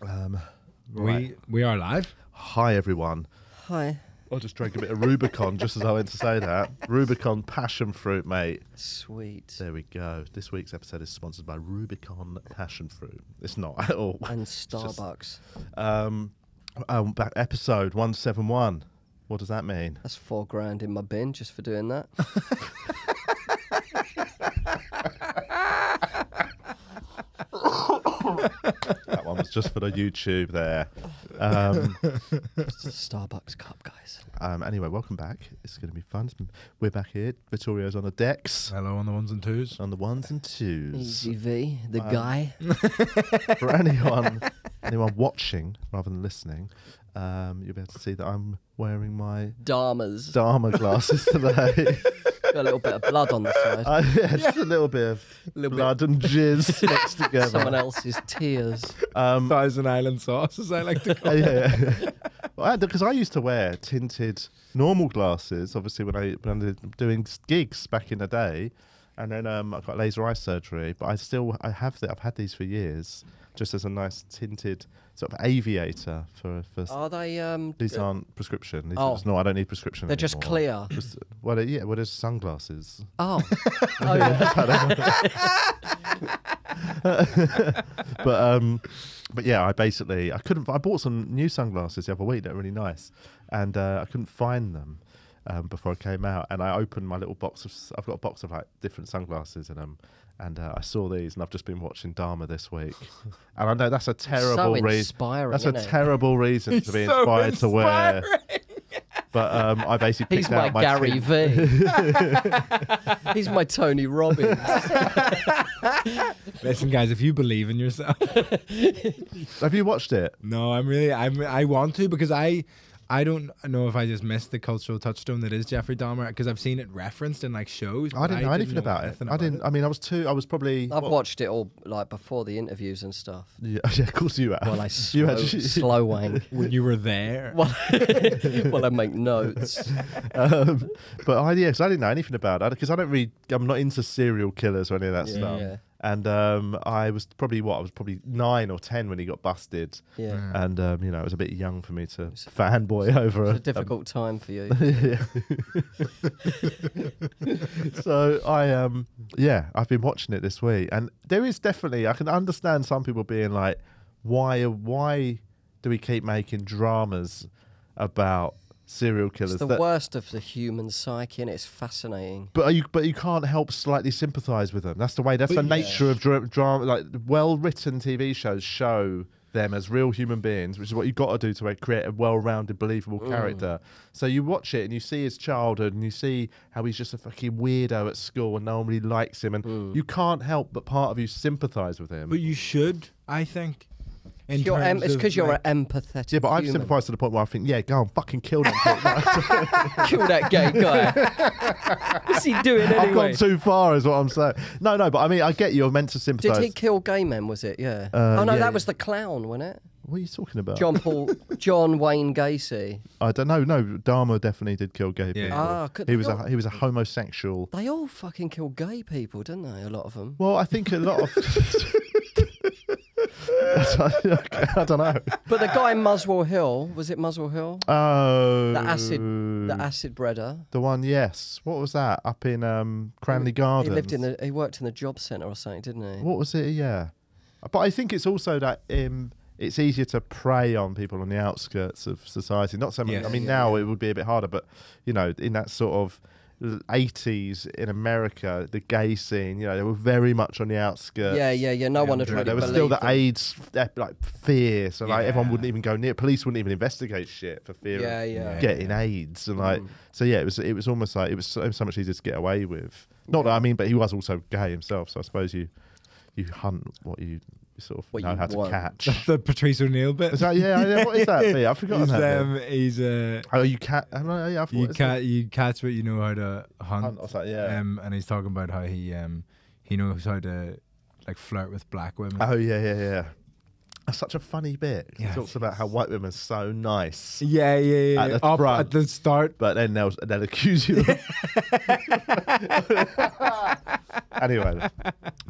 Right. We are live. Hi, everyone. Hi. I just drank a bit of Rubicon just as I went to say that. Rubicon passion fruit, mate. Sweet. There we go. This week's episode is sponsored by Rubicon passion fruit. It's not at all. And Starbucks. Back episode 171. What does that mean? That's $4,000 in my bin just for doing that. That one was just for the YouTube there. It's a Starbucks cup, guys. Anyway, welcome back. It's going to be fun. We're back here. Vittorio's on the decks. Hello on the ones and twos. On the ones and twos. Easy V, the guy. For anyone watching rather than listening, you'll be able to see that I'm wearing my Dahmer glasses today. Got a little bit of blood on the side. Yeah, just a little bit of blood and jizz mixed together. Someone else's tears. Thousand Island sauce, as I like to call it. Yeah. Because I used to wear tinted normal glasses, obviously when I was doing gigs back in the day, and then I got laser eye surgery. But I have I've had these for years, just as a nice tinted sort of aviator for. Are they? These aren't prescription. These Oh. No, I don't need prescription. They're just clear. There's sunglasses. Oh. Oh yeah. But yeah, I bought some new sunglasses the other week that are really nice, and I couldn't find them before I came out, and I opened my little box I've got a box of like different sunglasses in them, and I saw these, and I've just been watching Dahmer this week, and I know that's a terrible reason. That's a terrible reason to be inspired to wear. But I basically picked out my Gary V. He's my Tony Robbins. Listen, guys, if you believe in yourself. Have you watched it? No, I want to, because I don't know if I just missed the cultural touchstone that is Jeffrey Dahmer, because I've seen it referenced in like shows. I didn't know anything about it. I was probably. I've watched it all like before the interviews and stuff. Yeah, of course you have. Well, I slow wank. When you were there. Well, I make notes. But I didn't know anything about it, because I'm not into serial killers or any of that stuff. Yeah. And I was probably 9 or 10 when he got busted. Yeah. And it was a bit young for me to fanboy over It was a difficult time for you. So I've been watching it this week, and there is definitely, I can understand some people being like, why do we keep making dramas about serial killers? It's the worst of the human psyche, and it's fascinating. But you can't help slightly sympathise with them. That's the nature of drama. Like, well-written TV shows show them as real human beings, which is what you've got to do to create a well-rounded, believable character. So you watch it and you see his childhood, and you see how he's just a fucking weirdo at school and no one really likes him, and you can't help but part of you sympathise with him. But you should, I think. It's because you're an empathetic. Yeah, but I've sympathised to the point where I think, yeah, go on, fucking kill them. Kill that gay guy. What's he doing anyway? I've gone too far, is what I'm saying. No, but I mean, I get you're meant to sympathise. Did he kill gay men? Was it? Yeah. That was the clown, wasn't it? What are you talking about? John Wayne Gacy. I don't know. No, Dahmer definitely did kill gay people. He was a homosexual. They all fucking kill gay people, didn't they? A lot of them. Well, I think a lot of. I don't know. But the guy in Muswell Hill, was it Muswell Hill? Oh, the acid breader. The one, yes. What was that up in Cranley Gardens? He worked in the job centre or something, didn't he? What was it? Yeah, but I think it's also that it's easier to prey on people on the outskirts of society. Not so much. Yes. I mean, now it would be a bit harder, but in that sort of 80s in America, the gay scene, they were very much on the outskirts. Yeah. No one had really there was still the AIDS fear, so everyone wouldn't even go near. Police wouldn't even investigate shit for fear of getting AIDS, and so it was almost like it was so much easier to get away with. Not that I mean, but he was also gay himself, so I suppose you hunt what you sort of know how to catch. That's the Patrice O'Neill bit. Is that, what is that bit? I've forgotten that bit. You catch what you know how to hunt. And he's talking about how he knows how to like flirt with black women. Oh yeah. That's such a funny bit. He talks about how white women are so nice. Yeah. At the start, but then they'll accuse you. Anyway,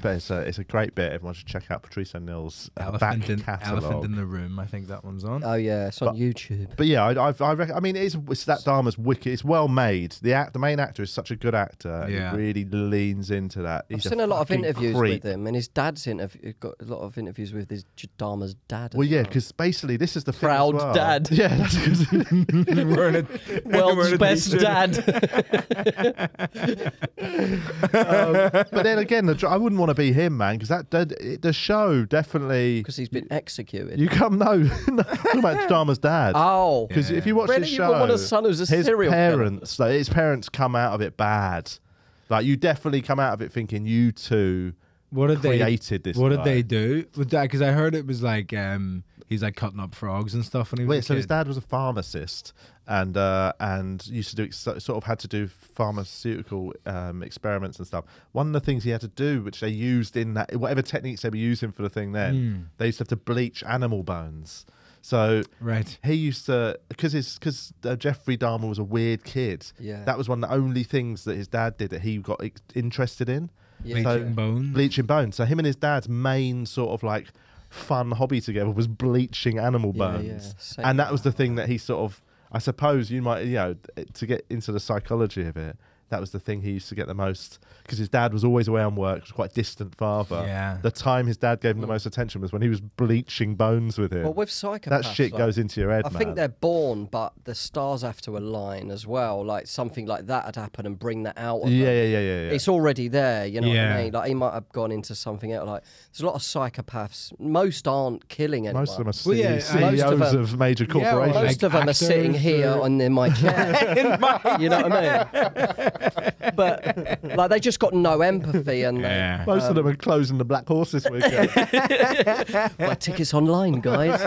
But it's a great bit. Everyone should check out Patrice O'Neill's back catalogue. Elephant in the Room. I think that one's on. Oh yeah, it's on YouTube. But yeah, I reckon. I mean, it's that Dahmer's wicked. It's well made. The main actor is such a good actor. Yeah. He really leans into that. I've seen a lot of interviews with him, and his dad's got a lot of interviews with his Dahmer's dad. Well, yeah, because basically this is the proud thing as well. dad. Yeah, that's because world's best dad. But then again, I wouldn't want to be him, man, because the show definitely because he's been executed. You come no talking about Dahmer's dad. Oh, because if you watch really, this show, you want a son who's a his serial parents, like, his parents come out of it bad. Like you definitely come out of it thinking you two created this. What did they do with that? Because I heard it was like he's like cutting up frogs and stuff. When he was so his dad was a pharmacist and used to do sort of had to do pharmaceutical experiments and stuff. One of the things he had to do, which they used in that whatever techniques they were using for the thing then, they used to have to bleach animal bones. So he used to because Jeffrey Dahmer was a weird kid. Yeah, that was one of the only things that his dad did that he got interested in. Yeah. Bleaching bones. So him and his dad's main sort of like fun hobby together was bleaching animal bones, and that was the thing that he sort of. I suppose you might, to get into the psychology of it, that was the thing he used to get the most, because his dad was always away on work, was quite a distant father. Yeah. The time his dad gave him the most attention was when he was bleaching bones with him. Well, with psychopaths, that shit goes into your head, I think they're born, but the stars have to align as well. Like something like that had happened and bring that out of them. Yeah. It's already there, you know what I mean? Like he might have gone into something else. Like there's a lot of psychopaths. Most aren't killing anyone. Most of them are CEOs of major corporations. Most of them are sitting here in my chair. You know what I mean? But like they just got no empathy, and most of them are closing the Black Horse this weekend. My tickets online, guys.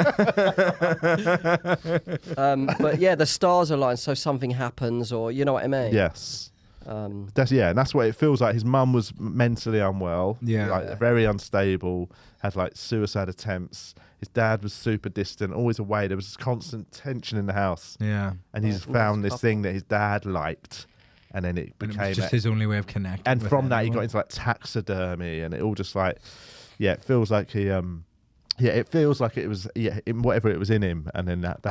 But yeah, the stars align, so something happens, or you know what I mean? Yes. And that's what it feels like. His mum was mentally unwell, very unstable, had like suicide attempts. His dad was super distant, always away. There was constant tension in the house. Yeah, and he's found this thing that his dad liked. And then it became just his only way of connecting. And from that, he got into like taxidermy, and it all just like, it feels like he, it feels like it was, whatever it was in him, and then that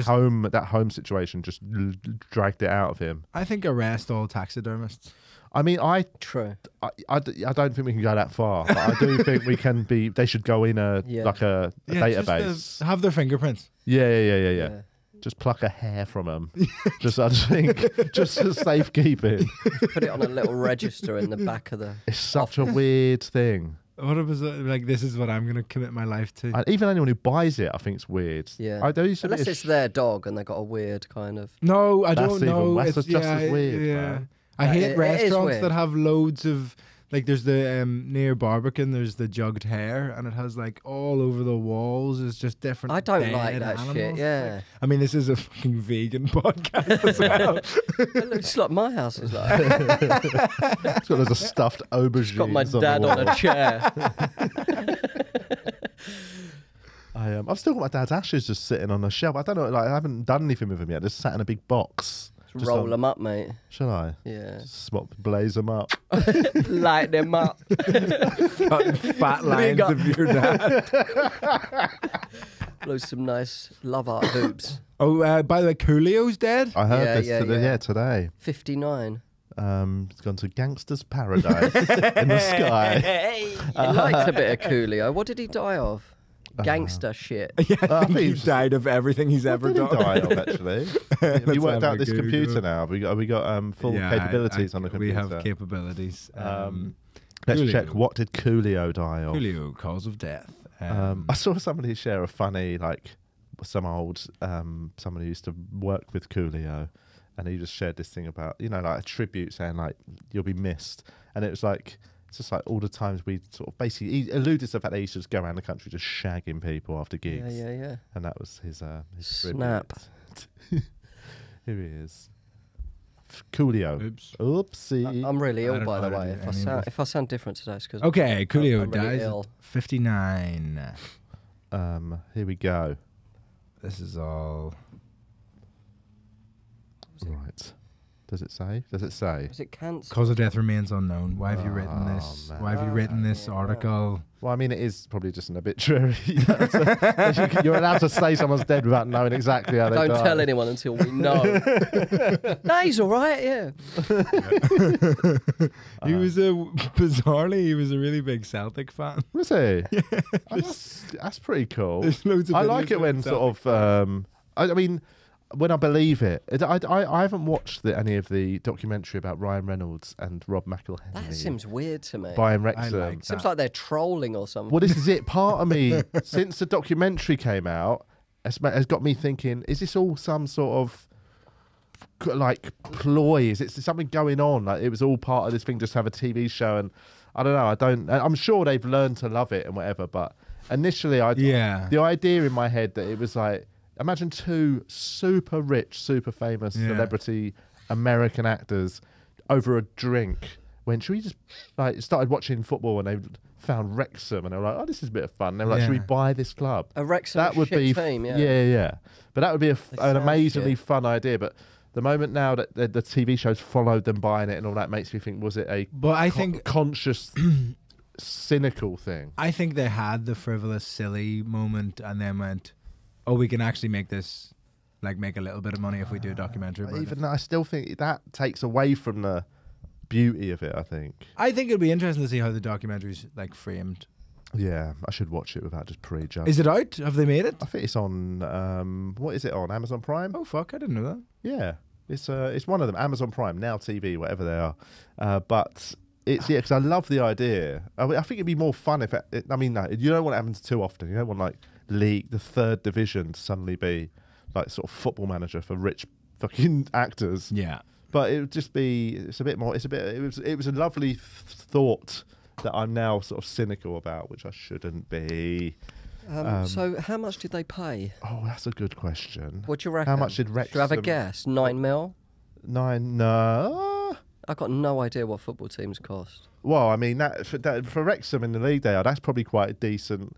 home situation just dragged it out of him. I think arrest all taxidermists. I mean, I don't think we can go that far, but I do think we can be. They should go in a database, just have their fingerprints. Yeah. Just pluck a hair from them. I think, just for safekeeping. Put it on a little register in the back of the. It's such a weird thing. What was it like? This is what I'm going to commit my life to. Even anyone who buys it, I think it's weird. Yeah. Unless it's their dog and they got a weird kind of. No, I don't know. That's just as weird. Man. I hate restaurants that have loads of. Like there's the near Barbican, there's the jugged hare, and it has like all over the walls is just different. I don't like that animals. shit. Yeah. I mean, this is a fucking vegan podcast as well. It looks like my house is like. It's got loads of stuffed aubergines. Got my dad on a chair. I've still got my dad's ashes just sitting on a shelf. I don't know. Like I haven't done anything with them yet. They're just sat in a big box. Just roll them up, mate. Shall I? Yeah. Just blaze them up. Light them up. Fat lines of your dad. Blow some nice love art hoops. Oh, by the way, Coolio's dead? I heard this today. 59. He's gone to gangster's paradise in the sky. He liked a bit of Coolio. What did he die of? Gangster shit. Yeah, I think he died of everything he's ever done. What did he die of, actually? Have you worked out this computer now? Have we got full capabilities on the computer? We have capabilities. Let's check. What did Coolio die of? Coolio, cause of death. I saw somebody share a funny, someone who used to work with Coolio, and he just shared this thing about, like a tribute saying, like, you'll be missed. And it was like, it's just like all the times we sort of basically, he alluded to the fact that he used to just go around the country just shagging people after gigs. Yeah. And that was his snap. Here he is. Coolio. Oops. Oopsie. I'm really ill, by the way. If I sound different today, it's because Coolio I'm dies really at 59. Here we go. This is all right. Does it say? Does it say? Is it cancer? Cause of death remains unknown. Why have you written this? Man. Why have you written this article? Well, I mean, it is probably just an obituary. You're allowed to say someone's dead without knowing exactly how they died. Don't tell anyone until we know. No, he's all right, yeah. He was bizarrely, he was a really big Celtic fan. Was he? Yeah. That's pretty cool. I like it when Celtic sort of, I mean, when I believe it. I haven't watched any of the documentary about Ryan Reynolds and Rob McElhenney. That seems weird to me. Buying Wrexham. Seems like they're trolling or something. Well, this is it. Part of me, since the documentary came out, has got me thinking, is this all some sort of like ploy? Is it something going on? Like it was all part of this thing, just to have a TV show? And I don't know. I'm sure they've learned to love it and whatever, but initially, the idea in my head that it was like, imagine two super rich, super famous celebrity American actors over a drink. When should we just started watching football and they found Wrexham and they were like, oh, this is a bit of fun. And they were like, should we buy this club? A Wrexham that would be team, yeah. But that would be an amazingly fun idea. But the moment now that the TV shows followed them buying it and all that makes me think, was it a conscious, cynical thing? I think they had the frivolous, silly moment and then went, oh, we can actually make this, like, make a little bit of money if we do a documentary about it. I still think that takes away from the beauty of it, I think. I think it'd be interesting to see how the documentary's, like, framed. Yeah, I should watch it without just prejudging. Is it out? Have they made it? I think it's on, what is it on? Amazon Prime? Oh, fuck, I didn't know that. Yeah, it's one of them. Amazon Prime, Now TV, whatever they are. But it's, because I love the idea. I think it'd be more fun if, you don't want it happens too often. You don't want, like, the third division to suddenly be like sort of football manager for rich fucking actors. Yeah, but it would just be it was a lovely thought that I'm now sort of cynical about, which I shouldn't be. So how much did they pay? Oh, that's a good question. What do you reckon? How much did Wrexham? Do you have a guess? 9 mil? 9? No. I've got no idea what football teams cost. Well, I mean for Wrexham in the league they are. That's probably quite a decent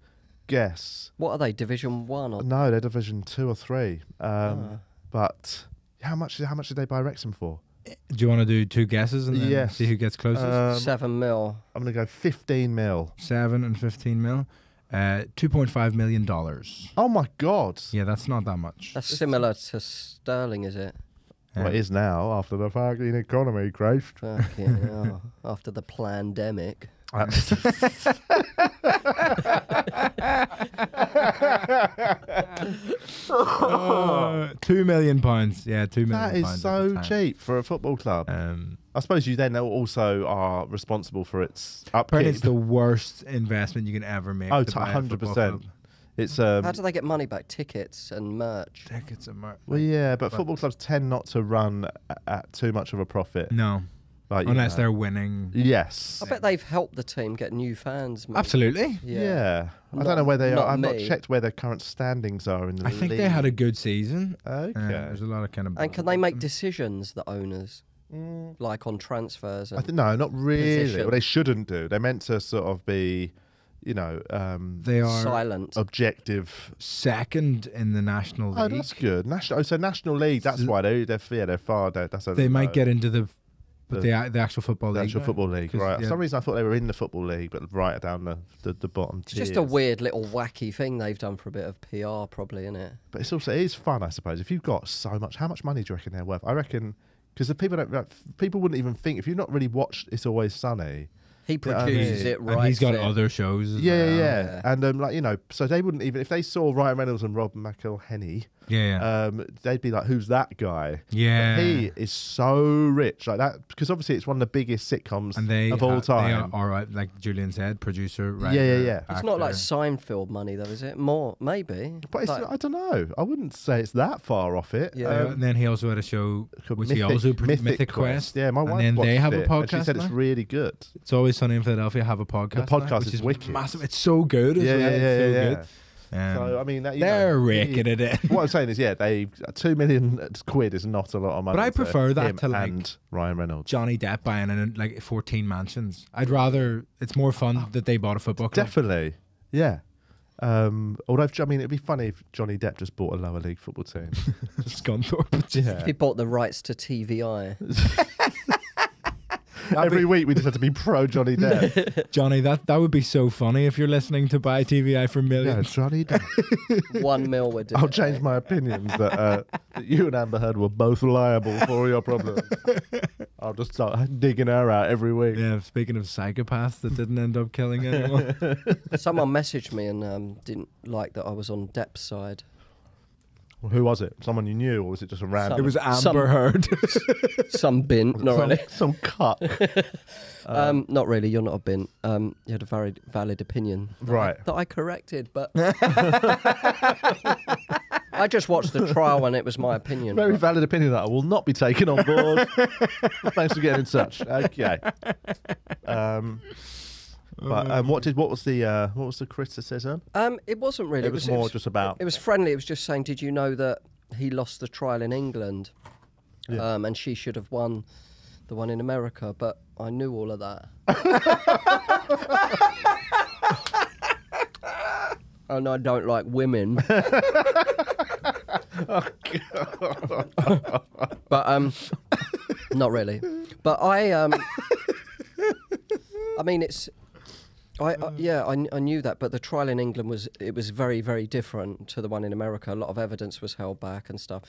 guess. What are they? Division 1 or? No, they're Division 2 or 3. But how much did they buy Wrexham for? Do you want to do two guesses and then see who gets closest? 7 mil. I'm going to go 15 mil. 7 and 15 mil. $2.5 million. Oh my God. Yeah, that's not that much. That's similar to sterling, is it? Well, it is now after the fucking economy crashed. Fucking hell. After the pandemic. 2 million pounds. Yeah, 2 million. That is so cheap for a football club. I suppose you then also are responsible for its upkeep. It's the worst investment you can ever make. Oh, 100%. It's how do they get money back? Tickets and merch. Tickets and merch. Well, yeah, but football clubs tend not to run at too much of a profit. No. Like, unless they're winning. Yes. I bet they've helped the team get new fans. Maybe. Absolutely. Yeah. I don't know where they are. I've not checked where their current standings are in the league. I think they had a good season. Okay. There's a lot of kind of... And can they make decisions, the owners? Like on transfers? No, not really. Position. Well, they shouldn't do. They're meant to sort of be... they are silent, objective. Second in the National League. Oh, that's good. National League. That's why they're far. They might get into the actual football league. The actual football league, right? For some reason, I thought they were in the football league, but right down the bottom. It's just a weird little wacky thing they've done for a bit of PR, probably, isn't it? But it is fun, I suppose. If you've got so much, how much money do you reckon they're worth? I reckon because the people wouldn't even think if you've not really watched It's Always Sunny. He produces it, right? And he's got other shows. Yeah. And so they wouldn't even if they saw Ryan Reynolds and Rob McElhenney. They'd be like, "Who's that guy?" Yeah, but he is so rich, like that, because obviously it's one of the biggest sitcoms of all time. They are all right, like Julian said, producer, writer, yeah. Actor. It's not like Seinfeld money, though, is it? More, maybe. But I don't know. I wouldn't say it's that far off it. Yeah. And then he also had a show which he also produced, Mythic Quest. Yeah, my wife and then they have a podcast. And she said it's really good. It's Always Sunny in Philadelphia have a podcast. The podcast which is wicked. Massive. It's so good. Yeah. So I mean, they're raking it in. What I'm saying is, they £2 million is not a lot of money. But I prefer that to like Ryan Reynolds, Johnny Depp buying in like 14 mansions. I'd rather it's more fun that they bought a football club. Definitely, yeah. Although, I mean, it'd be funny if Johnny Depp just bought a lower league football team. Scunthorpe. Yeah. If he bought the rights to TVI. Every week we just have to be pro Johnny Depp. Johnny, that would be so funny if you're listening to Buy TVI for millions. Yeah, Johnny Depp. 1 mil would do. I'll change my opinions that you and Amber Heard were both liable for all your problems. I'll just start digging her out every week. Yeah, speaking of psychopaths that didn't end up killing anyone. Someone messaged me and didn't like that I was on Depp's side. Who was it? Someone you knew, or was it just a random? It was Amber Heard. Some bin, not really. Some cuck. Not really. You're not a bin. You had a very valid opinion, that I corrected, but I just watched the trial and it was my opinion. Very valid opinion that I will not be taken on board. Thanks for getting in touch. Okay. But what was the criticism? It wasn't really. It was more just about. It was friendly. It was just saying, did you know that he lost the trial in England, and she should have won the one in America? But I knew all of that. And I don't like women. Oh, God. But not really. But I mean, it's. I knew that, but the trial in England was very, very different to the one in America. A lot of evidence was held back and stuff.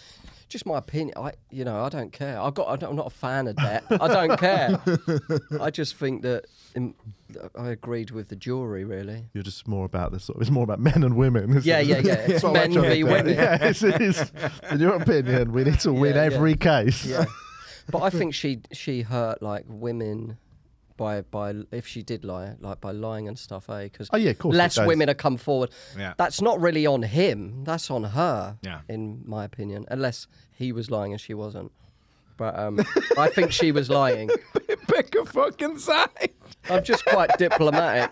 Just my opinion. I don't care. I'm not a fan of that. I don't care. I just think that I agreed with the jury. Really, you're just more about this. It's more about men and women. Yeah. It's men v women. Yeah, it is. In your opinion, we need to win every case. Yeah. But I think she hurt like women. By if she did lie, like by lying and stuff, because less women have come forward. Yeah. That's not really on him. That's on her, yeah. In my opinion. Unless he was lying and she wasn't. But I think she was lying. Pick a fucking side. I'm just quite diplomatic.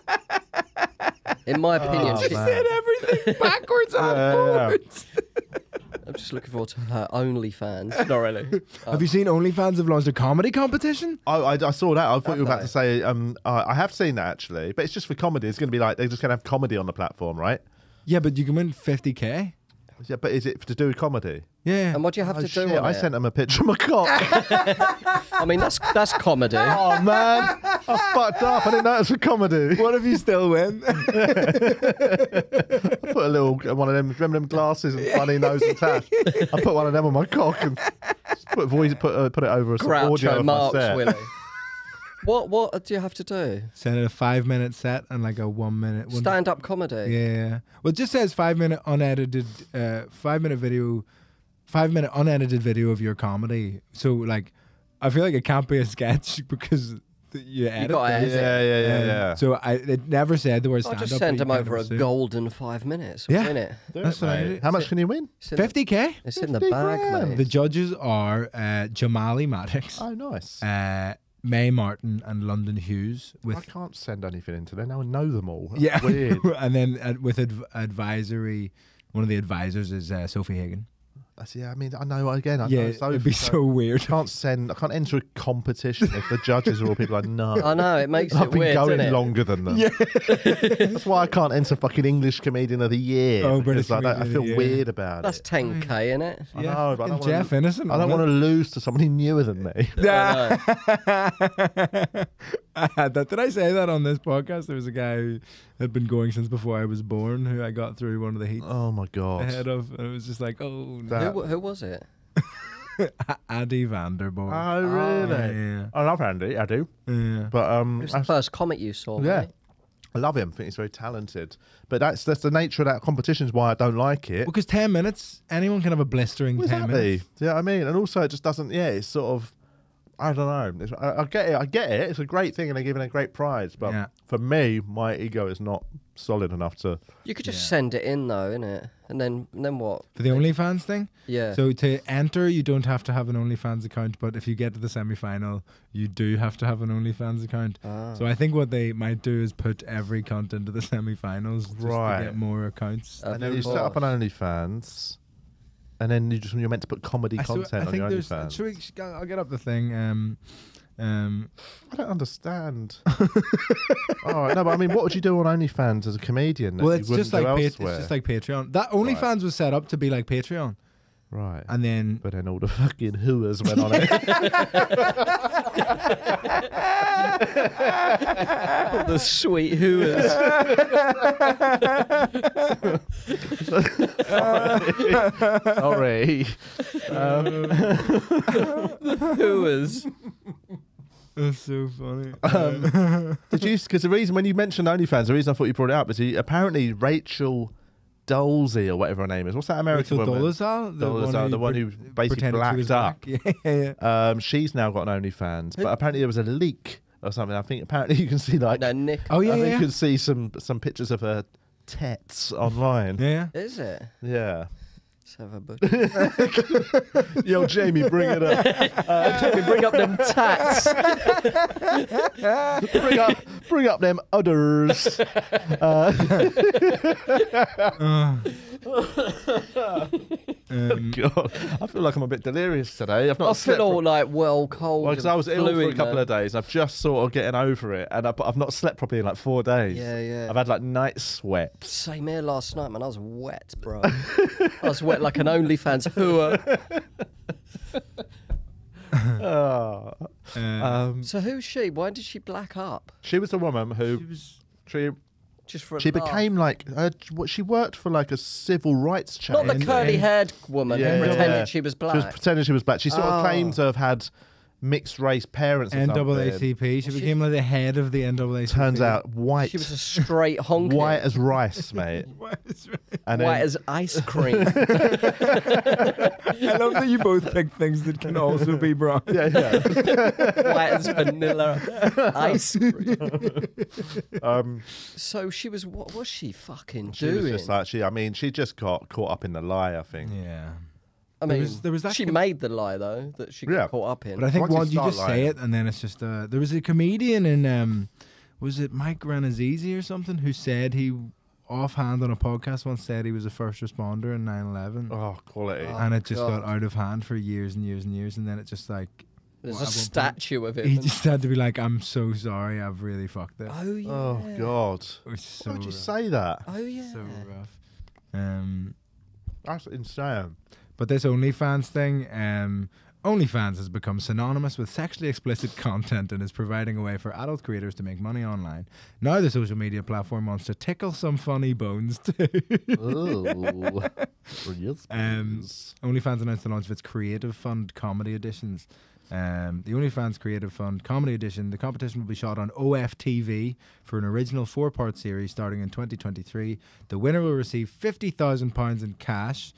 In my opinion, she said everything backwards and forwards. I'm just looking forward to her OnlyFans. Not really. Have you seen OnlyFans have launched a comedy competition? I saw that. I thought you were about to say, I have seen that actually, but it's just for comedy. It's going to be like, they're just going to have comedy on the platform, right? Yeah, but you can win 50k. Yeah, but is it to do comedy? Yeah. And what do you have to do? I sent him a picture of my cock. I mean, that's comedy. Oh man, I fucked up. I didn't know it was for comedy. What if you still win? I put a little one of them. Remember them glasses and funny nose and tash? I put one of them on my cock and put it over a audio of my set. Willie. What do you have to do? Send it a 5-minute set and like a 1 minute stand-up comedy. Yeah. Well, it just says 5-minute unedited, 5-minute video, 5-minute unedited video of your comedy. So like, I feel like it can't be a sketch because you edit. Yeah. So it never said the word stand-up. I'll just send them over a golden 5 minutes. Yeah. Win it. That's right. How much can you win? 50k. It's in the bag, mate. The judges are Jamali Maddox. Oh, nice. May Martin and London Hughes. I can't send anything into there. Now I know them all. That's yeah, weird. And then with advisory, one of the advisors is Sophie Hagen. Yeah, I mean, I know again. It'd be so weird. I can't enter a competition if the judges are all people I know. I know, it makes it weird. I've been going doesn't it? longer than them. Yeah. That's why I can't enter fucking English Comedian of the Year. Oh, British I feel weird about That's it. 10k, innit? I know, but I don't Jeff Innocent. I don't want to lose to somebody newer than me. Yeah. Did I say that on this podcast? There was a guy who had been going since before I was born, who I got through one of the heats. Oh my god! Ahead of, and it was just like, oh, who was it? Addy Vanderborg. Oh really? Yeah. I love Andy. I do. Yeah. But It was the first comic you saw. Yeah. Mate. I love him. I think he's very talented. But that's the nature of that competition. Is why I don't like it. Because 10 minutes, anyone can have a blistering 10 minutes. Yeah, you know what I mean, and also it just doesn't. Yeah, it's sort of. I don't know. I get it. I get it. It's a great thing, and they're giving a great prize. But for me, my ego is not solid enough to. You could just send it in, though, innit? And then what? For the OnlyFans thing? Yeah. So to enter, you don't have to have an OnlyFans account, but if you get to the semi-final, you do have to have an OnlyFans account. Ah. So I think what they might do is put every cunt into the semi-finals just to get more accounts. And then you set up an OnlyFans. And then you're meant to put comedy content on your OnlyFans. I'll get up the thing. I don't understand. All right, no, but I mean, what would you do on OnlyFans as a comedian? That Well, you it's wouldn't just like do it's elsewhere? just like Patreon. That OnlyFans was set up to be like Patreon, right. and then But then all the fucking hooers went on it. All the sweet hooers. Sorry. Hooers. that's so funny. Did you? Because the reason when you mentioned OnlyFans, the reason I thought you brought it up is apparently Rachel Dolezal or whatever her name is. What's that American Rachel woman? Dolezal, the one who basically pretended she was blacked up. black. Yeah. She's now got an OnlyFans, but apparently there was a leak or something. I think apparently you can see like. No, Nick. Oh yeah, I think yeah. you can see some pictures of her tits online. Yeah. Is it? Yeah. Let's have a butcher. Yo, Jamie, bring it up. Jamie, bring up them tats. bring up them others. God, I feel like I'm a bit delirious today. I've not. I slept feel all for- like well cold. Well, because I was and ill for a fluid, couple man. of days. I've just sort of getting over it, and I've not slept properly in like 4 days. Yeah, yeah. I've had like night sweats. Same here last night, man. I was wet, bro. I was wet like an OnlyFans hooer. Oh. So who's she? Why did she black up? She was the woman who Just for a she laugh? became like she worked for like a civil rights Not charity. the curly-haired woman Yeah, who yeah, pretended yeah. she was black. She was pretending she was black. She sort of Oh. claimed to have had mixed race parents. Or something. NAACP. She became like the head of the NAACP. Turns out white. She was a straight honky. White as rice, mate. And White then, as ice cream. I love that you both pick things that can also be brown. yeah, yeah. White as vanilla ice cream. So she was. What was she fucking She doing? was just like she just got caught up in the lie. I think. Yeah. I there mean, was that she made the lie though that she got Yeah. caught up in. But I think Once you once you start just say lying. it, and then it's just there was a comedian in was it Mike Ranazizi or something who said he offhand on a podcast once said he was a first responder in 9/11, Oh, quality. and it just God. got out of hand for years and years and years, and then it just like There's at a one point, statue of him. he just had to be like, "I'm so sorry, I've really fucked it." Oh yeah. Oh God. It was so Why would you rough. say that? Oh yeah. So rough. That's insane. But this OnlyFans thing, OnlyFans has become synonymous with sexually explicit content and is providing a way for adult creators to make money online. Now the social media platform wants to tickle some funny bones too. Oh. Yes, please. OnlyFans announced the launch of its Creative Fund Comedy Editions. The OnlyFans Creative Fund Comedy Edition, the competition will be shot on OFTV for an original 4-part series starting in 2023. The winner will receive £50,000 in cash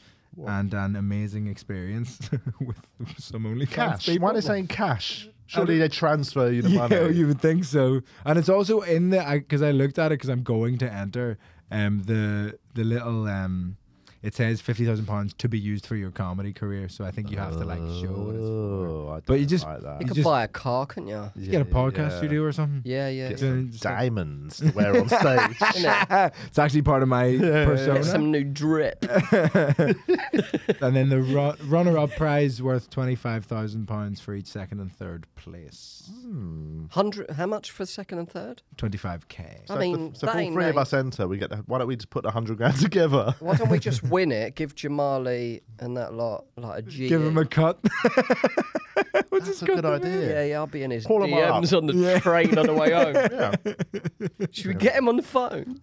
and an amazing experience with some OnlyFans Cash. people. Why are they saying cash? Surely they transfer you the money. Yeah, you would think so. And it's also in the because I looked at it because I'm going to enter the little it says £50,000 to be used for your comedy career. So I think you have to like show what it's for. Oh, I don't But you just- like that. You could just- buy a car, couldn't you? You get a podcast studio or something. Yeah, yeah. Get yeah. some Just like- diamonds to wear on stage. Innit? It's actually part of my persona. Get some new drip. And then the runner-up prize worth £25,000 for each second and third place. 100. How much for second and third? 25k. I mean, so that if all ain't three of no- us enter, we get. Why don't we just put 100 grand together? Why don't we just win it? Give Jamali and that lot like a G. Give him a cut. That's a good idea. Yeah, I'll be in his Call him up. DMs on the Yeah. train on the way home. Yeah. Should we get him on the phone?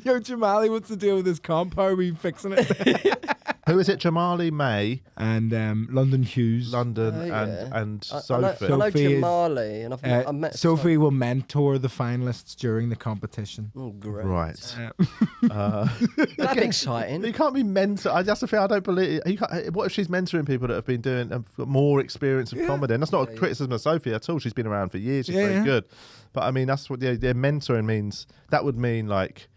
Yo, Jamali, what's the deal with this comp? How are we fixing it? Who is it? Jamali May, And London Hughes. London, Oh, yeah. and I know Sophie. Sophie is- Jamali, and I met Sophie will mentor the finalists during the competition. Oh, great. Right. That'd be exciting. You can't be mentor. That's the thing. I don't believe. You can't, what if she's mentoring people that have been doing have got more experience of comedy? And that's not a criticism of Sophie at all. She's been around for years. She's very good. But I mean, that's what their mentoring means. That would mean like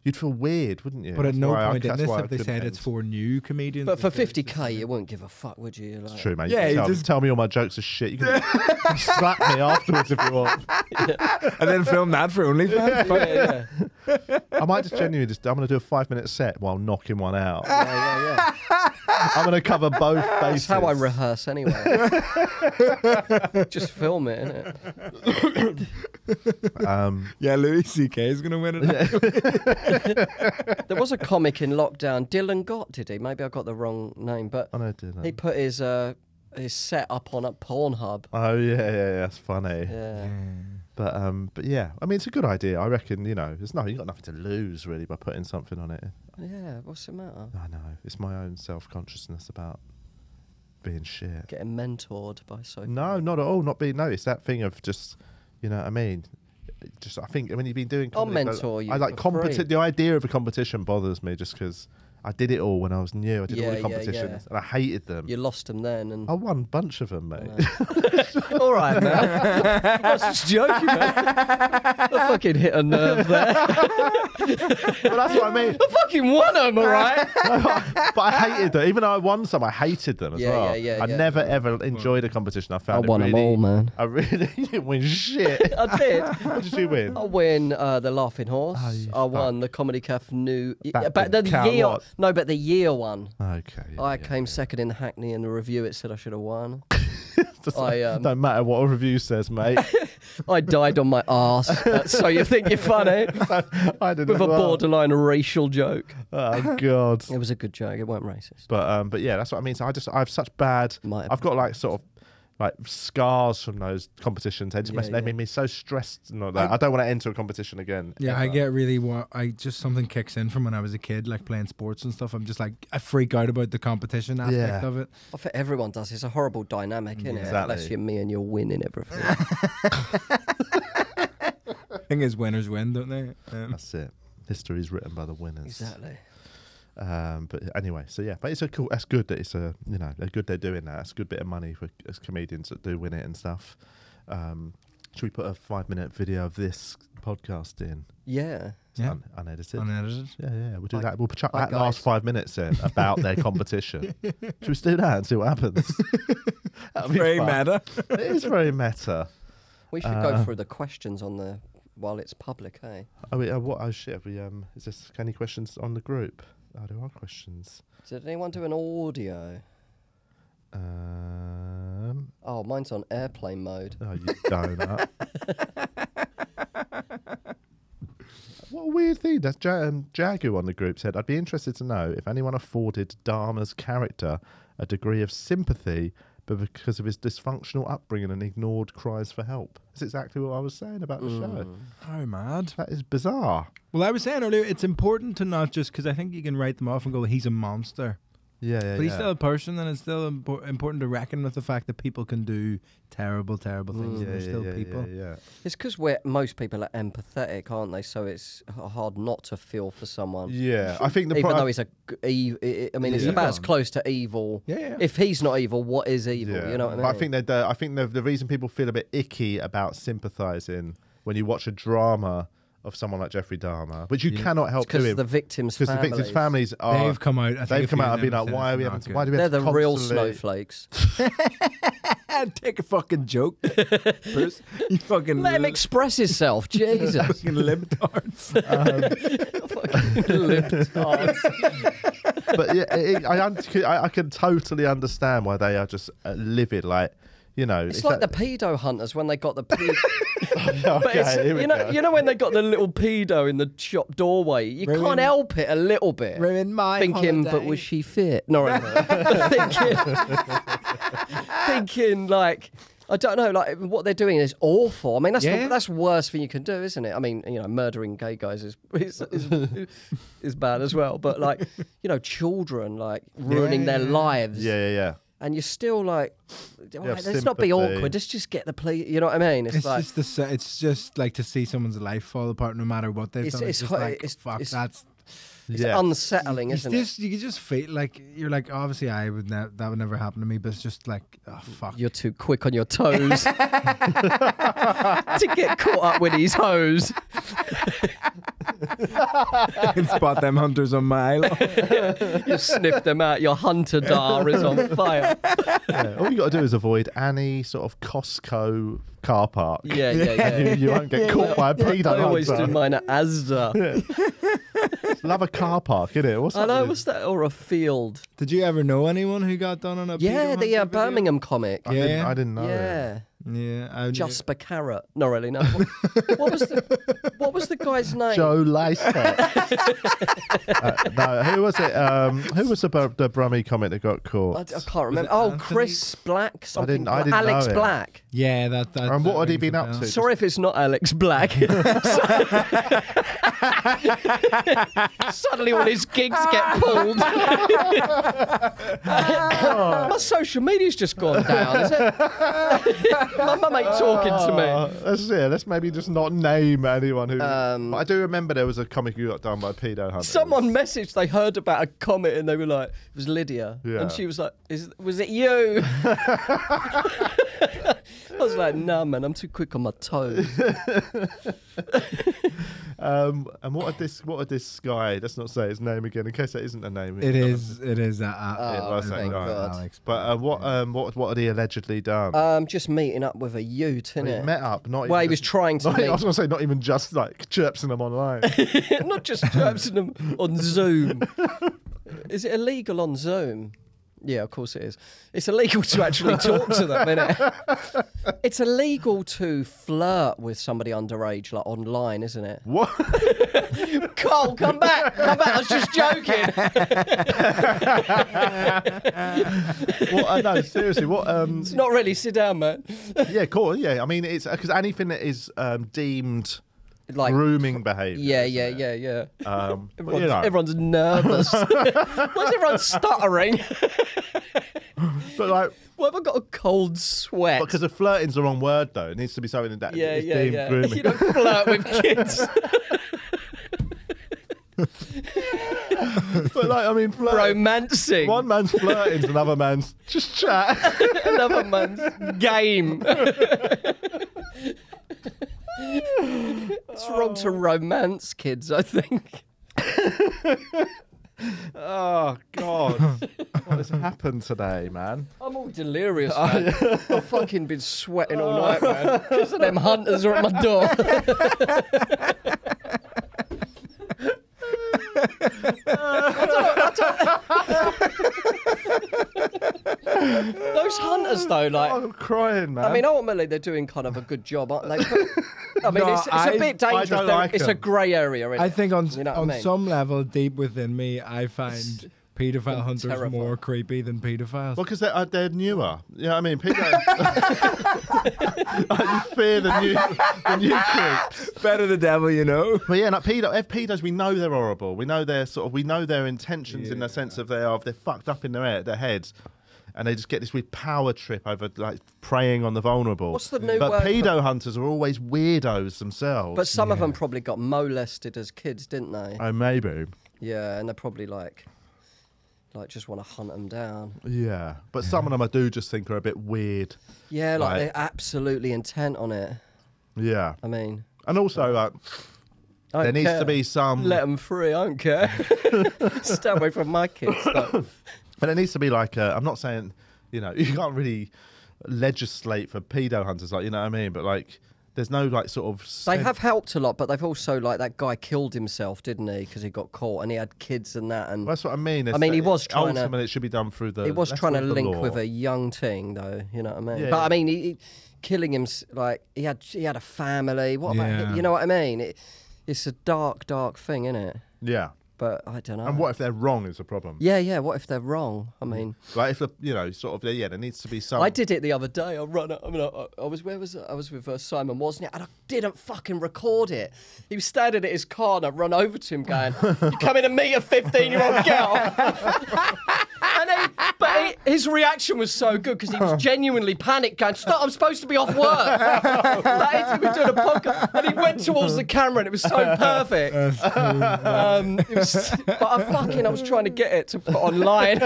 you'd feel weird, wouldn't you? But at That's no why point in that's this why I have they couldn't said it's enter. for new comedians. But for It's just 50k, you wouldn't give a fuck, would you? Like, It's true, mate. Yeah, you you can just- tell me all my jokes are shit. You can slap me afterwards if you want. and then film that for OnlyFans. Yeah, yeah. I might just genuinely I'm going to do a 5-minute set while knocking one out. Yeah. I'm going to cover both bases. That's how I rehearse anyway. Just film it, innit? Yeah, Louis C.K. is going to win it. There was a comic in lockdown, Dylan Gott, did he? Maybe I got the wrong name, but I know Dylan. he put his set up on a Pornhub. Oh yeah, that's funny. Yeah. But yeah, I mean, it's a good idea. I reckon, you know, you've got nothing to lose really by putting something on it. Yeah, what's the matter? I know. It's my own self-consciousness about being shit. Getting mentored by Sophie. No, not at all. Not being noticed. That thing of just, you know what I mean? Just, I think when you've been doing I'll comedy, mentor you I like for free. the idea of a competition bothers me just because I did it all when I was new. I did all the Yeah, competitions and I hated them. You lost them then. And I won a bunch of them, mate. all right, man. I was just joking, man. I fucking hit a nerve there. Well, that's what I mean. I fucking won them, all right? But I hated them. Even though I won some, I hated them as well. Yeah. I never ever enjoyed a competition. I found I won it really, them all, man. I really didn't win shit. I did. What did you win? I win the Laughing Horse. Oh, you I won the Comedy Cafe New. That But didn't the count, year. what? No, but the year one. Okay. I came second in Hackney, and the review it said I should have won. Just I, don't matter what a review says, mate. I died on my arse. So you think you're funny? I did With as a well. borderline racial joke. Oh god. It was a good joke. It weren't racist. But yeah, that's what I mean. So I have such bad. Might have I've got like sort of like scars from those competitions. They just they made me so stressed and all that. I don't want to enter a competition again. Yeah, ever. I get really something kicks in from when I was a kid, like playing sports and stuff. I'm just like, I freak out about the competition aspect of it. I think everyone does. It's a horrible dynamic, isn't it? Exactly. Unless you're me and you're winning everything. Thing is, winners win, don't they? That's it. History is written by the winners. Exactly. But anyway, so yeah, but it's a cool. That's good that it's a they're good they're doing that. It's a good bit of money for as comedians that do win it and stuff. Should we put a 5-minute video of this podcast in? Yeah. Yeah. Unedited. Unedited. Yeah, we'll do that. We'll chuck Hi, that last guys. 5 minutes in about their competition. Should we just do that and see what happens? That'll be Very fun. meta. It is very meta. We should go through the questions on the while it's public, eh? Oh, what? Oh shit! Have we? Is this any questions on the group? Oh, there are questions. Did anyone do an audio? Oh, mine's on airplane mode. Oh, you donut. What a weird thing. That's Jagu on the group said, I'd be interested to know if anyone afforded Dahmer's character a degree of sympathy but because of his dysfunctional upbringing and ignored cries for help. That's exactly what I was saying about the show. How mad. That is bizarre. Well, I was saying earlier, it's important to not just, because I think you can write them off and go, he's a monster. Yeah. But he's still a person, and it's still important to reckon with the fact that people can do terrible, terrible things, and they're still people. Yeah. It's because most people are empathetic, aren't they? So it's hard not to feel for someone. Yeah, I think Even though he's it's Yeah. about as close to evil. Yeah. If he's not evil, what is evil? Yeah. You know what I mean? But I think the reason people feel a bit icky about sympathising when you watch a drama of someone like Jeffrey Dahmer, which you cannot help because doing. the victims' Because the victims' families are... They've come out. I think They've come out and been them like, said why it's do not we good. have They're to the real constantly- snowflakes. Take a fucking joke, Bruce. You fucking Let him express himself. Jesus. fucking libtards. Fucking libtards. But yeah, I can totally understand why they are just livid. Like, you know, It's like the pedo hunters when they got the pedo. Okay, you know when they got the little pedo in the shop doorway, you Ruin- can't help it a little bit. Ruin my Thinking, but holiday. was she fit? No, thinking like, I don't know, like what they're doing is awful. I mean, that's the worst thing you can do, isn't it? I mean, you know, murdering gay guys is bad as well. But like, you know, children like ruining their lives. Yeah. And you're still like, let's not sympathy. be awkward. Let's just get the play. You know what I mean? It's like, just like to see someone's life fall apart, no matter what they've done. It's just like, fuck, it's Yeah. unsettling, isn't it? You can just feel like you're like, obviously, that would never happen to me, but it's just like, oh fuck. You're too quick on your toes to get caught up with these hoes. can spot them hunters on mile. You sniff them out. Your hunter dar is on fire. Yeah, all you got to do is avoid any sort of Costco car park. Yeah, yeah, yeah. You won't get caught by a pedo I always hunter. do mine at Asda. Love a car park, innit? What's I know, what's that? Or a field. Did you ever know anyone who got done on a Yeah, pedo the hunter video? Birmingham comic. I didn't know. Yeah. Yeah, Jasper Carrot. Not really, no. What was the guy's name? Joe Lycett. No, who was it? Who was the Brummie comic that got caught? I can't remember. it Oh, Anthony? Chris Black. Something. I didn't Alex know it. Black. Yeah, that. And what had he rings been a up bell. to? Sorry if it's not Alex Black. Suddenly all his gigs get pulled. My social media's just gone down, is it? My mum ain't talking to me. Let's maybe just not name anyone who. But I do remember there was a comic who got done by a pedo hunter. Someone messaged, they heard about a comet and they were like, it was Lydia. Yeah. And she was like, was it you? I was like, nah, man, I'm too quick on my toes. And what had this guy? Let's not say his name again, in case that isn't a name. It is that. It was that thank guy. God. Alex. But what had he allegedly done? Just meeting up with a ute, He innit? met up, not. Well, he even was just- trying to I was meet. going to say not even just like chirpsing them online. Not just chirping them on Zoom. Is it illegal on Zoom? Yeah, of course it is. It's illegal to actually talk to them, isn't it? It's illegal to flirt with somebody underage, like online, isn't it? What? Cole, come back! Come back! I was just joking. What? No, seriously. What? It's not really. Sit down, man. Yeah, cool. Yeah, I mean, it's because anything that is deemed Like, grooming behaviour. yeah. But, you know, Everyone's nervous. Why's everyone stuttering? but like, Why have I got a cold sweat? because the flirting's the wrong word though. It needs to be something that is deemed grooming. You don't flirt with kids. But like, I mean, flirting. Romancing. One man's flirting, another man's just chat. Another man's game. It's wrong to romance kids, I think. Oh God, what has happened today, man? I'm all delirious, man. I've fucking been sweating all night, man. Because of them hunters are at my door. Those hunters, though, like, I'm crying, man. I mean, ultimately, they're doing kind of a good job, aren't they? I mean, No, it's a bit dangerous. don't like It's a them. grey area, isn't I it? think on You know what I mean? some level, deep within me, I find paedophile hunters terrifying. more creepy than paedophiles. well, because they're newer. You know what I mean? People, you fear the new creeps. Better the devil, you know. But yeah, like pedos, we know they're horrible. We know their intentions in the sense of they're fucked up in their heads. And they just get this weird power trip over like preying on the vulnerable. What's the new But word for- pedo hunters are always weirdos themselves. But some of them probably got molested as kids, didn't they? Oh, maybe. Yeah, and they're probably like just want to hunt them down. Yeah. But some of them I do just think are a bit weird. Yeah, like Right. they're absolutely intent on it. Yeah. I mean, And also, like, I there don't needs care. to be some. Let them free. I don't care. Stay away from my kids. Though. But there needs to be like I'm not saying, you know, you can't really legislate for pedo hunters, like, you know what I mean? But like, there's no like sort of. They have helped a lot, but they've also like that guy killed himself, didn't he? Because he got caught and he had kids and that. And Well, that's what I mean. I mean, he was trying to- ultimately it should be done through the. he was that's trying to with the link law. with a young thing, though. You know what I mean? Yeah, but yeah. I mean, he killing him like he had a family. What Yeah. about you know what I mean? It's a dark thing, isn't it? Yeah. But I don't know. And what if they're wrong is a problem? Yeah. What if they're wrong? I mean, Like if you know, sort of, yeah, there needs to be some. I did it the other day. I was where was I? I was with Simon, wasn't it? And I didn't fucking record it. He was standing at his car, and I run over to him, going, "You coming to meet a 15-year-old girl?" His reaction was so good because he was genuinely panicked, going, "Stop! I'm supposed to be off work." Like, he was doing a podcast, and he went towards the camera, and it was so perfect. But I was trying to get it to put online.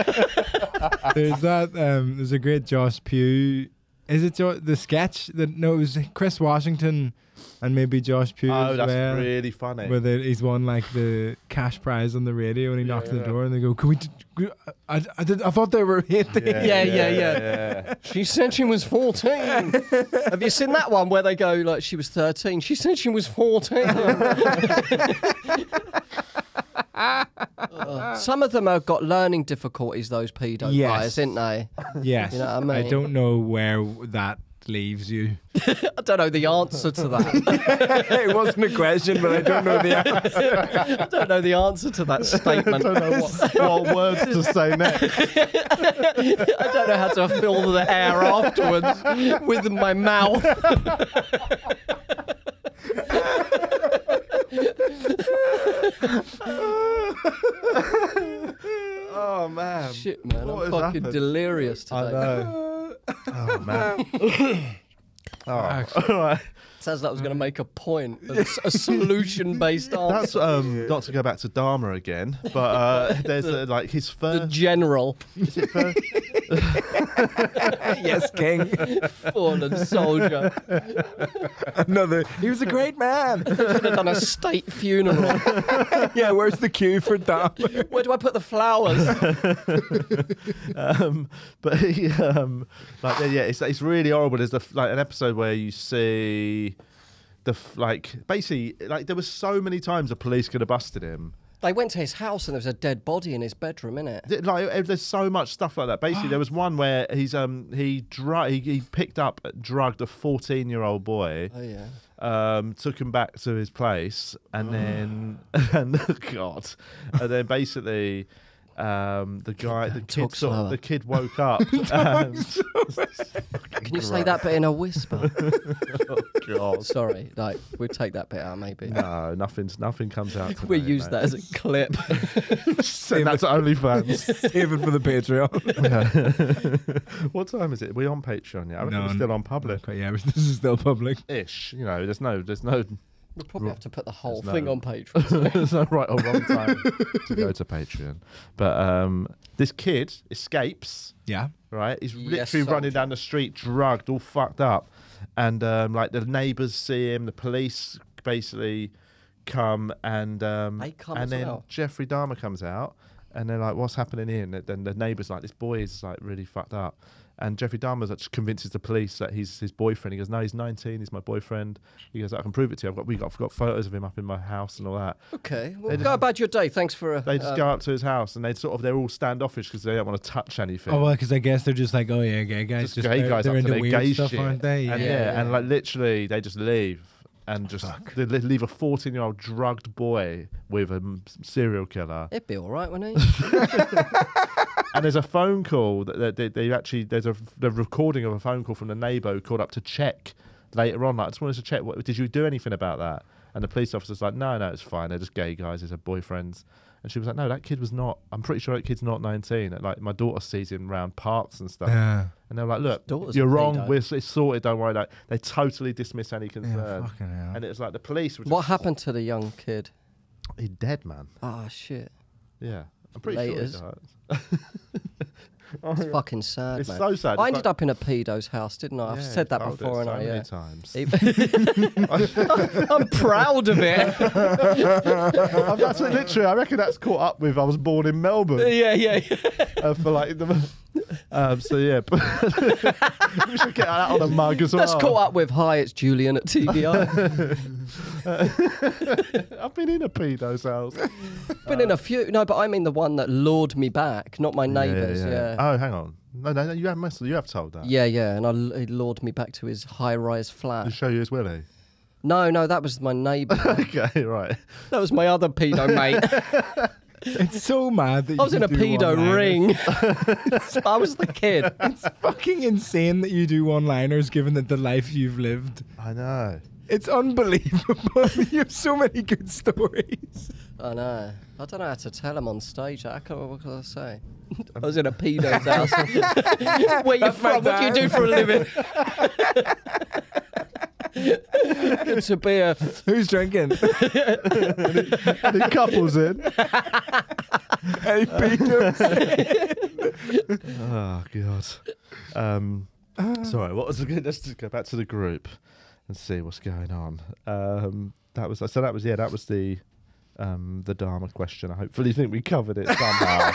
There's a great Josh Pugh Is it the sketch that? No, it was Chris Washington and maybe Josh Pugh. Oh, as that's well, really funny. where he's won like the cash prize on the radio, and he knocks on the door, and they go, "Can we? I thought they were 18." Yeah. She said she was 14. Have you seen that one where they go like she was 13? She said she was 14. Some of them have got learning difficulties, those pedo guys, didn't they? Yes. You know what I mean? I don't know where that leaves you. I don't know the answer to that. It wasn't a question, but I don't know the answer. I don't know the answer to that statement. I don't know what words to say next. I don't know how to fill the air afterwards with my mouth. Oh man! Shit, man! What I'm has fucking happened? delirious today. I know. Oh man! All right. Sounds like I was going to make a point, a solution-based That's answer. not to go back to Dahmer again, but there's like his The first. general, Is it first? Yes, King. fallen soldier. Another. He was a great man. Should have done a state funeral. Yeah, where's the queue for Dahmer? Where do I put the flowers? But he, like, yeah, it's really horrible. There's an episode where you see basically, like, there was so many times the police could have busted him. They went to his house and there was a dead body in his bedroom, innit? Like, there's so much stuff like that. Basically, there was one where he picked up, drugged a 14-year-old boy. Oh yeah. Took him back to his place, and then God, and then basically the kid woke up. Can you say that bit in a whisper? Oh God! Sorry, like we'll take that bit out maybe. No, nothing comes out. Today, We use that as a clip. And that's OnlyFans. Save it for the Patreon. What time is it? Are we on Patreon yet? I reckon we're still on public. Okay, yeah, this is still public. Ish. You know, there's no. We'll probably have to put the whole There's thing no- on Patreon. There's no right or wrong time to go to Patreon. But this kid escapes. Yeah. Right, he's Yes, literally running soldier. down the street, drugged, all fucked up, and like the neighbours see him. The police basically come, and They come and as then well. Jeffrey Dahmer comes out, and they're like, "What's happening here?" And then the neighbours like, "This boy is like really fucked up." And Jeffrey Dahmer just convinces the police that he's his boyfriend. He goes, "No, he's 19. He's my boyfriend." He goes, "I can prove it to you. I've got photos of him up in my house and all that." Okay, well, They go about your day. Thanks for They just go up to his house, and they're all standoffish because they don't want to touch anything. Oh well, because I guess they're just like, oh yeah, gay guys. Just gay guys they're up to into their weird gay stuff, shit. aren't they? And Yeah. and like literally they just leave and just they leave a 14-year-old drugged boy with a serial killer. It'd be all right, wouldn't he? And there's a phone call that they actually there's the recording of a phone call from the neighbour who called up to check later on. Like, I just wanted to check, did you do anything about that? And the police officer's like, no, it's fine. They're just gay guys. They're boyfriends. And she was like, no, that kid was not. I'm pretty sure that kid's not 19. Like, my daughter sees him around parks and stuff. Yeah. And they're like, look, Daughter's you're a wrong. pedo. It's sorted. Don't worry. Like, they totally dismiss any concern. Yeah, fucking hell. And it was like the police were just, What happened to the young kid? He's dead, man. Oh shit, Yeah. I'm pretty Laters. sure he died. it's fucking sad, It's man. so sad. I It's ended up in a pedo's house, didn't I? I've Yeah, said that told it before, so and many times. I'm proud of it. That's literally. I reckon that's caught up with. I was born in Melbourne yeah. for like the. So yeah, we should get that on a mug as well. That's caught up with. Hi, it's Julian at TVI. I've been in a pedo's house. Been in a few. No, but I mean the one that lured me back, not my neighbours. Yeah. Oh, hang on. No, you have told that. Yeah, and he lured me back to his high-rise To flat. show you his willy. No, that was my neighbour. Okay, right. That was my other pedo mate. It's so mad that I was you in a do pedo one-liners. ring. I was the kid. It's fucking insane that you do one-liners, given that the life you've lived. I know. It's unbelievable. You have so many good stories. I know. I don't know how to tell him on stage. What can I say? I was in a pedo's house. Where you from? What do you do for a living? Good to be a... Who's drinking? The couple's in. Any pedos? Oh god. Sorry, what was the good? Let's just go back to the group and see what's going on. That was the Dahmer question. I hopefully think we covered it somehow.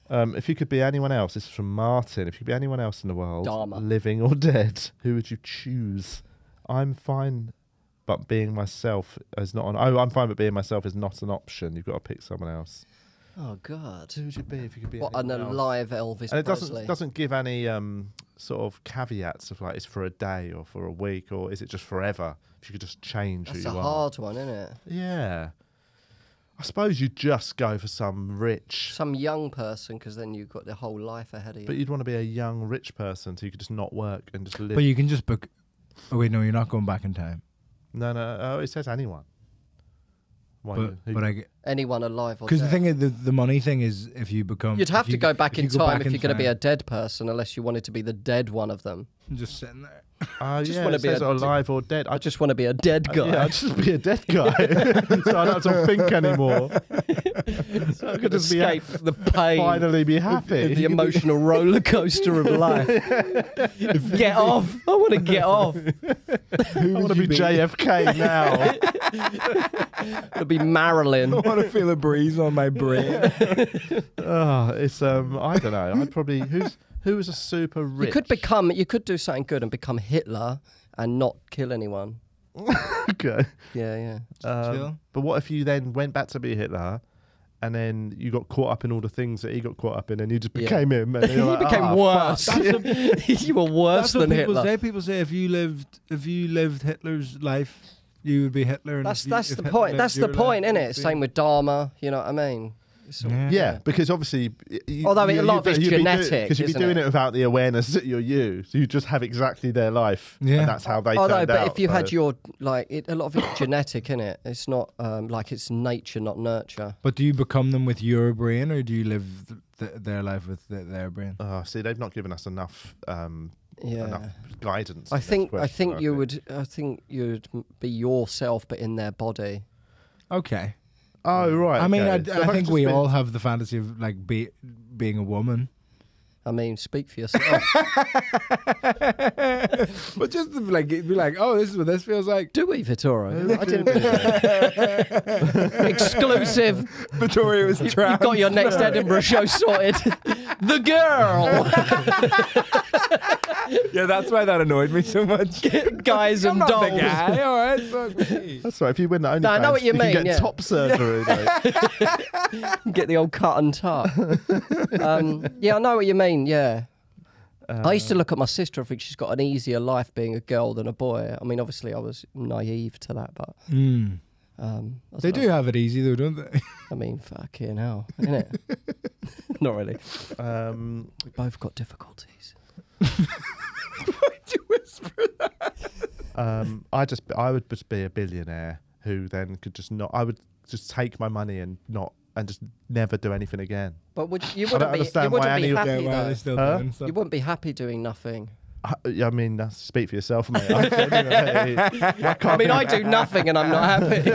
If you could be anyone else, this is from Martin. If you could be anyone else in the world, Dahmer. living or dead, who would you choose? I'm fine, but being myself is not an. Oh, I'm fine, but being myself is not an option. You've got to pick someone else. Oh God. Who would you be if you could be? What, an anyone else? alive Elvis And it Presley? doesn't give any sort of caveats of like it's for a day or for a week, or is it just forever? If you could just change That's who a you are. hard one, isn't it? Yeah. I suppose you'd just go for some rich, Some young person, because then you've got the whole life ahead of you. but you'd want to be a young rich person so you could just not work and just live. But you can just book. Oh wait, no, you're not going back in time. No. Oh, it says anyone. Why? But Anyone alive or because the dead. thing is, the money thing is, if you become, You'd have if to you- go back in you go time back if in you're going to be a time, dead person, unless you wanted to be the dead one of them. just sitting there. just yeah, wanna it be says a- alive or dead. I just want to be a dead guy. Yeah, I'd just be a dead guy, so I don't have to think anymore. So I could just be escape the pain, finally be happy. the emotional roller coaster of life. Get off! I want to get off. I want to be JFK now. I'll be Marilyn. I want to feel a breeze on my brain. It's I don't know. I'd probably who is a super rich. You could do something good and become Hitler and not kill anyone. Okay. Yeah. Chill. But what if you then went back to be Hitler, and then you got caught up in all the things that he got caught up in, and you just became him, and you're like, You became "Oh, worse. fuck." You were worse That's what than people Hitler. say. People say if you lived Hitler's life, you would be Hitler. And That's if the Hitler point. lived That's the your point, life, isn't you'd it? be- Same with Dahmer. You know what I mean? It's all- Yeah, because obviously, Although a lot of it's genetic, because you'd be isn't doing it? it without the awareness that you're you. So you just have exactly their life, Yeah. and that's how they Although, turned but out. if you so- had your a lot of it's genetic, isn't it? It's not like it's nature, not nurture. But do you become them with your brain, or do you live their life with their brain? see, they've not given us enough Yeah. guidance. I in this think question, I think you'd be yourself, but in their body. Okay. Oh right. I mean, okay. So I if think just we been- all have the fantasy of like being a woman. I mean, speak for yourself. But just to be like, oh, this is what this feels like. Do we, Vittorio? I didn't. Exclusive. Vittoria was You've got your next Edinburgh show sorted. The girl. Yeah, that's why that annoyed me so much. Guys and I'm not the dolls. guy. All right, fuck me. That's right. If you win the OnlyFans, No, I know what you can mean, get yeah. top surgery. Mate. Get the old cut and tuck. Yeah, I know what you mean. Yeah. I used to look at my sister. I think she's got an easier life being a girl than a boy. I mean, obviously, I was naive to that, but I They don't do know. have it easy though, don't they? I mean, fucking hell, innit? Not really. We both got difficulties. Why'd you whisper that? I would just be a billionaire who then could just not. I would just take my money and just never do anything again. But you don't wouldn't be understand why happy any of- Yeah, though. why are they still Huh? doing stuff? You wouldn't be happy doing nothing. I mean, speak for yourself, mate. I mean, I do nothing and I'm not happy.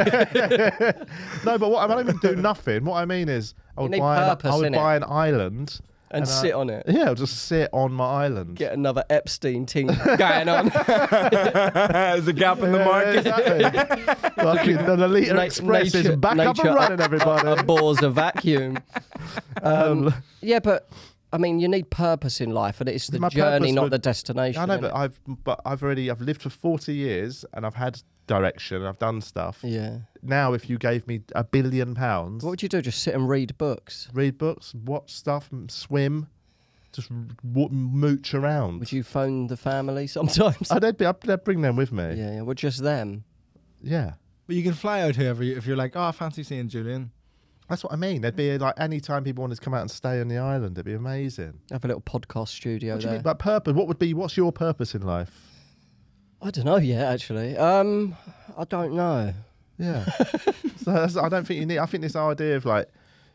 No, but I don't even do nothing. What I mean is, I would need buy purpose, an innit? island And sit on it. Yeah, I'll just sit on my island. Get another Epstein team going on. There's a gap in the market. Exactly. Fucking the Lolita Express is back up and running, everybody. Abhors a vacuum. Yeah, but I mean, you need purpose in life, and it's the My journey, purpose not would- the destination. I know, innit? but I've lived for 40 years and I've had direction. I've done stuff. Yeah. Now, if you gave me £1 billion, What would you do? Just sit and read books? read books, watch stuff, swim, just mooch around. Would you phone the family sometimes? I'd bring them with me. Yeah, well, just them. Yeah. But you can fly out here if you're like, oh, I fancy seeing Julian. That's what I mean. There'd be like any time people wanted to come out and stay on the island, it'd be amazing. Have a little podcast studio What do you there. mean? But purpose? What's your purpose in life? I don't know yet, actually. I don't know. Yeah. I don't think you need. I think this idea of like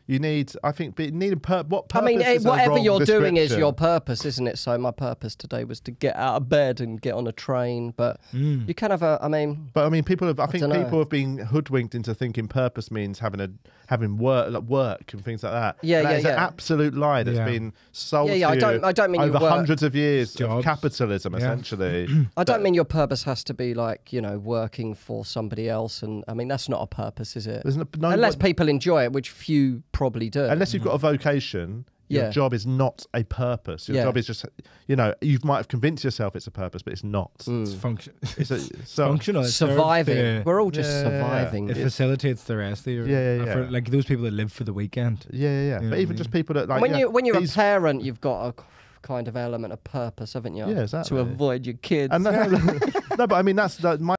You need, I think, what purpose I mean, is a whatever wrong you're doing is description. your purpose, isn't it? So my purpose today was to get out of bed and get on a train. But you can have I mean, people have. I think dunno. people have been hoodwinked into thinking purpose means having work and things like that. Yeah, and that is an yeah. absolute lie that's been sold to you I don't mean over your work. hundreds of years of Jobs. capitalism, essentially. I don't mean your purpose has to be like, working for somebody else. And I mean, that's not a purpose, is it? There's no Unless people enjoy it, which few probably do. Unless you've got a vocation, your Yeah. job is not a purpose. Your job is just, you might have convinced yourself it's a purpose, but it's not. It's function. It's functional. It serves Surviving. the- We're all just surviving. It facilitates the rest of your for, like those people that live for the weekend. Yeah. You know But what I even mean? just people that like When you're these- a parent, you've got a kind of element of purpose, haven't you? Yeah, exactly. To avoid your kids. and no, but I mean that's my